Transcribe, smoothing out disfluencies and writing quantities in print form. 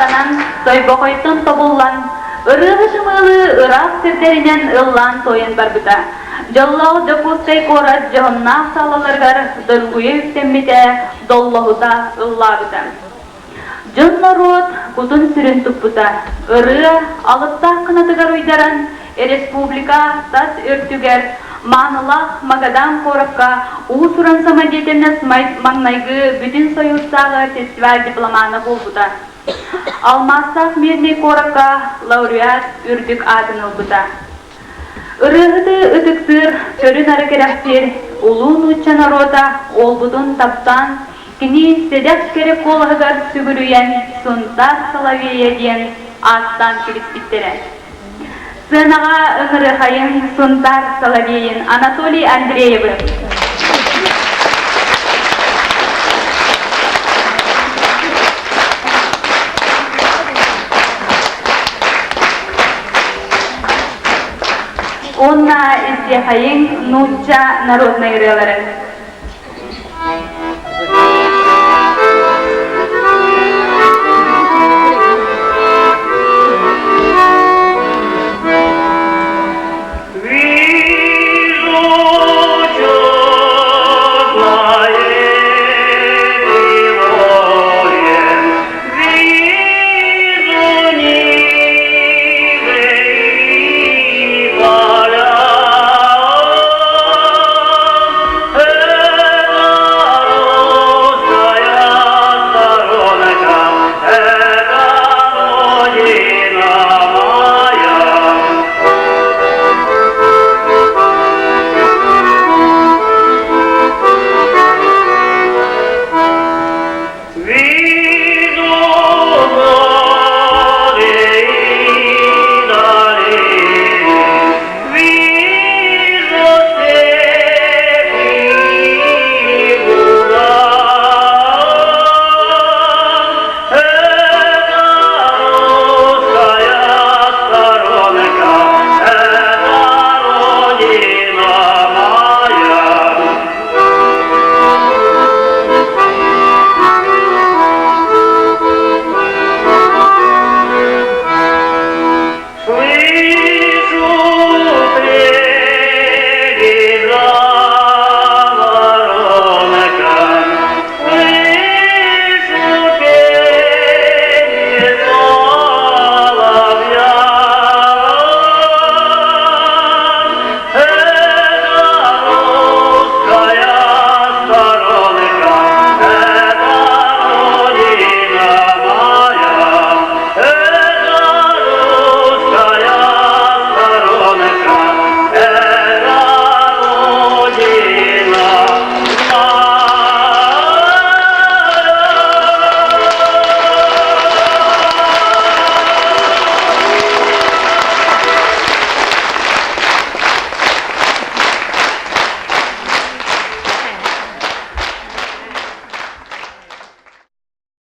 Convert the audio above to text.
атанан тойбокойтон тобуллан, ырыгы шымылы ырак сирдеринен ыллан тойын барбыта. Жоллау жокустай корат жоннақ салаларгар дылгуе үктеммите доллохута ыллабыта. Жон народ кутун сүрін туппута. Ыры алыптақ қынатыгар уйдаран республика тас өртүгер манылақ магадан коракка уусуран самадетенес маңнайгы бүтін союзсағы фестиваль дипломаны болбута. Алмастақ мирный коракка лауреат үрдік атын олбута. Ырыгыды ытыктыр төрүн аракерактер улун учча народа олбудун таптан кини седек керек колыгар сүгүрүйен Сунтар Соловейя диен аттан килиспиттере. Сынага ыңыры хайын Сунтар Соловейин Анатолий Андреевы. Онна изде хайын Нучча народной релары.